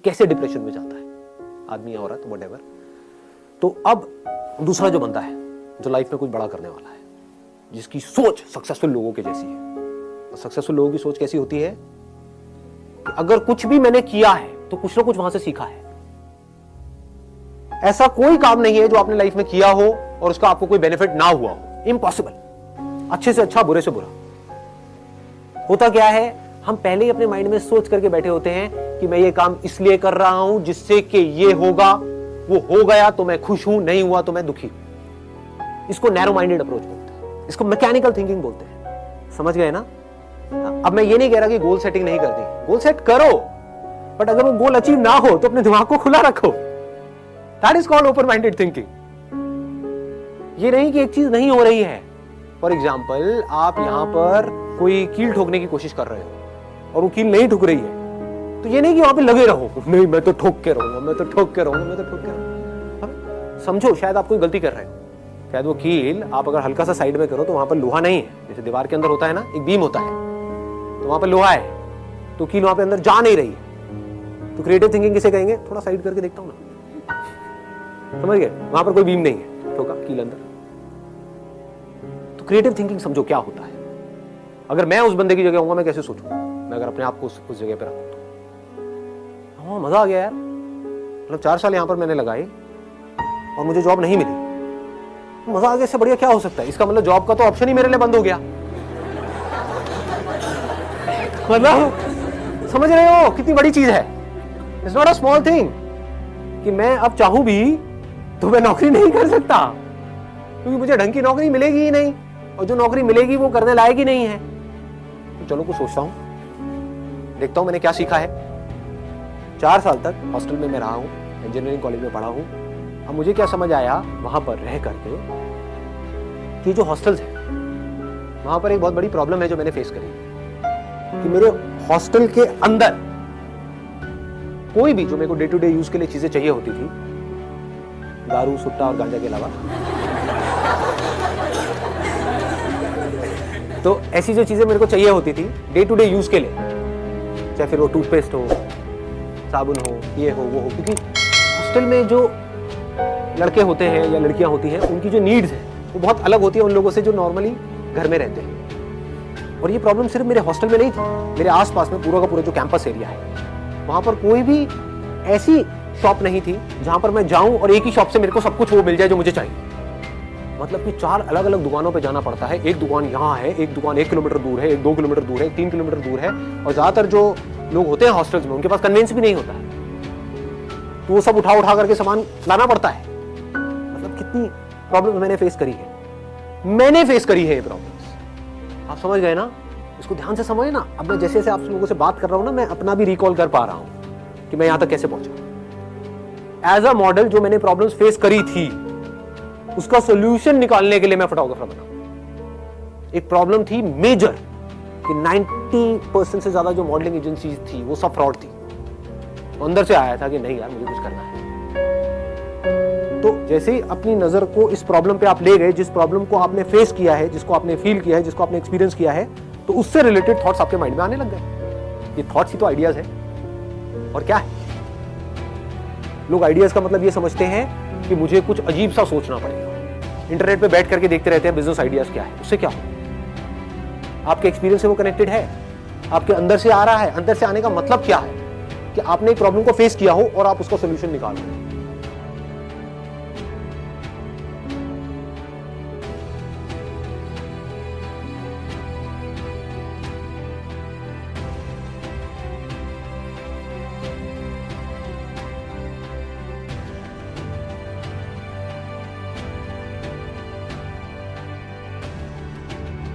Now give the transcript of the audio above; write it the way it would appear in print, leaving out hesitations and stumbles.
कैसे डिप्रेशन में जाता है आदमी या औरत व्हाटएवर। तो अब दूसरा जो बंदा है जो लाइफ में कुछ बड़ा करने वाला है, जिसकी सोच सक्सेसफुल लोगों के जैसी है। सक्सेसफुल लोगों की सोच कैसी होती है कि अगर कुछ भी मैंने किया है तो कुछ ना कुछ वहां से सीखा है। ऐसा कोई काम नहीं है जो आपने लाइफ में किया हो और उसका आपको कोई बेनिफिट ना हुआ हो, इम्पॉसिबल। अच्छे से अच्छा, बुरे से बुरा। होता क्या है, हम पहले ही अपने माइंड में सोच करके बैठे होते हैं कि मैं ये काम इसलिए कर रहा हूं जिससे कि ये होगा, वो हो गया तो मैं खुश हूं, नहीं हुआ तो मैं दुखी हूं। इसको नैरो माइंडेड अप्रोच बोलते हैं, इसको मैकेनिकल थिंकिंग बोलते हैं। समझ गए ना? अब मैं ये नहीं कह रहा कि गोल सेटिंग नहीं करनी, गोल सेट करो, बट अगर वो गोल अचीव ना हो तो अपने दिमाग को खुला रखो। That is called open minded thinking. ये नहीं कि एक चीज नहीं हो रही है। फॉर एग्जाम्पल, आप यहां पर कोई कील ठोकने की कोशिश कर रहे हो और वो कील नहीं ठुक रही है, तो ये नहीं कि वहां पे लगे रहो, नहीं मैं तो ठोक के रहूंगा, मैं तो ठोक के रहूंगा, मैं तो ठोक के रहूंगा। समझो, शायद आप कोई गलती कर रहे हो। शायद वो कील आप अगर हल्का सा साइड में करो तो वहां पर लोहा नहीं है। जैसे दीवार के अंदर होता है ना, एक बीम होता है, तो वहां पर लोहा है, तो कील वहां पे अंदर जा नहीं रही है। तो क्रिएटिव थिंकिंग किसे कहेंगे? थोड़ा साइड करके देखता हूं ना, समझ गए? वहां पर कोई बीम नहीं है, ठोका कील अंदर। तो क्रिएटिव थिंकिंग समझो क्या होता है। अगर मैं उस बंदे की जगह होऊंगा, मैं कैसे सोचूंगा? मैं अगर अपने आप को उस जगह पर रखूं तो हाँ, मजा आ गया यार। मतलब 4 साल यहां पर मैंने लगाए और मुझे जॉब नहीं मिली, मजा आ गया। इससे बढ़िया क्या हो सकता है? इसका मतलब जॉब का तो ऑप्शन ही मेरे लिए बंद हो गया। मतलब समझ रहे हो कितनी बड़ी चीज है? It's not a small thing कि मैं अब चाहूं भी तो मैं नौकरी नहीं कर सकता, क्योंकि मुझे ढंग की नौकरी मिलेगी ही नहीं, और जो नौकरी मिलेगी वो करने लायक ही नहीं है। तो चलो कुछ सोचता हूं, देखता हूं मैंने क्या सीखा है। 4 साल तक हॉस्टल में मैं रहा हूं, इंजीनियरिंग कॉलेज में पढ़ा हूं। अब मुझे क्या समझ आया वहां पर रह करके कि जो हॉस्टल्स है वहां पर एक बहुत बड़ी प्रॉब्लम है जो मैंने फेस करी, कि मेरे हॉस्टल के अंदर कोई भी जो मेरे को डे टू डे यूज के लिए चीजें चाहिए होती थी, दारू, सुट्टा और गांजा के अलावा, तो ऐसी जो चीजें मेरे को चाहिए होती थी डे टू डे यूज के लिए, चाहे फिर वो टूथपेस्ट हो, साबुन हो, ये हो, वो हो, क्योंकि हॉस्टल में जो लड़के होते हैं या लड़कियां होती हैं, उनकी जो नीड्स है वो बहुत अलग होती है उन लोगों से जो नॉर्मली घर में रहते हैं। और ये प्रॉब्लम सिर्फ मेरे हॉस्टल में नहीं थी, मेरे आसपास में पूरा का पूरा जो कैंपस एरिया है वहां पर कोई भी ऐसी शॉप नहीं थी जहां पर मैं जाऊं और एक ही शॉप से मेरे को सब कुछ वो मिल जाए जो मुझे चाहिए। मतलब कि 4 अलग अलग दुकानों पे जाना पड़ता है। एक दुकान यहाँ है, एक दुकान 1 किलोमीटर दूर है, एक 2 किलोमीटर दूर है, एक 3 किलोमीटर दूर है, और ज्यादातर जो लोग होते हैं हॉस्टल्स में उनके पास कन्वेंस भी नहीं होता है, तो वो सब उठा करके सामान लाना पड़ता है। मतलब कितनी प्रॉब्लम मैंने फेस करी है, मैंने फेस करी है ये प्रॉब्लम्स। आप समझ गए ना? इसको ध्यान से समझे ना। अब मैं जैसे जैसे आप लोगों से बात कर रहा हूं ना, मैं अपना भी रिकॉल कर पा रहा हूं कि मैं यहां तक कैसे पहुंचा। एज अ मॉडल जो मैंने प्रॉब्लम्स फेस करी थी, उसका सॉल्यूशन निकालने के लिए मैं फोटोग्राफर बना। एक प्रॉब्लम थी मेजर कि 90% से ज्यादा जो मॉडलिंग एजेंसीज थी वो सब फ्रॉड थी। अंदर से आया था कि नहीं यार, मुझे कुछ करना है। तो जैसे ही अपनी नजर को इस प्रॉब्लम पे आप ले गए, जिस प्रॉब्लम को आपने फेस किया है, जिसको आपने फील किया है, जिसको आपने एक्सपीरियंस किया है, तो उससे रिलेटेड थॉट्स आपके माइंड में आने लग गए। ये थॉट्स ही तो आइडियाज है, और क्या है? लोग आइडियाज का मतलब ये समझते हैं कि मुझे कुछ अजीब सा सोचना पड़ेगा। इंटरनेट पे बैठ करके देखते रहते हैं बिजनेस आइडियाज क्या है, उससे क्या हो? आपके एक्सपीरियंस से वो कनेक्टेड है, आपके अंदर से आ रहा है। अंदर से आने का मतलब क्या है? कि आपने एक प्रॉब्लम को फेस किया हो और आप उसका सोल्यूशन निकाल रहे हैं।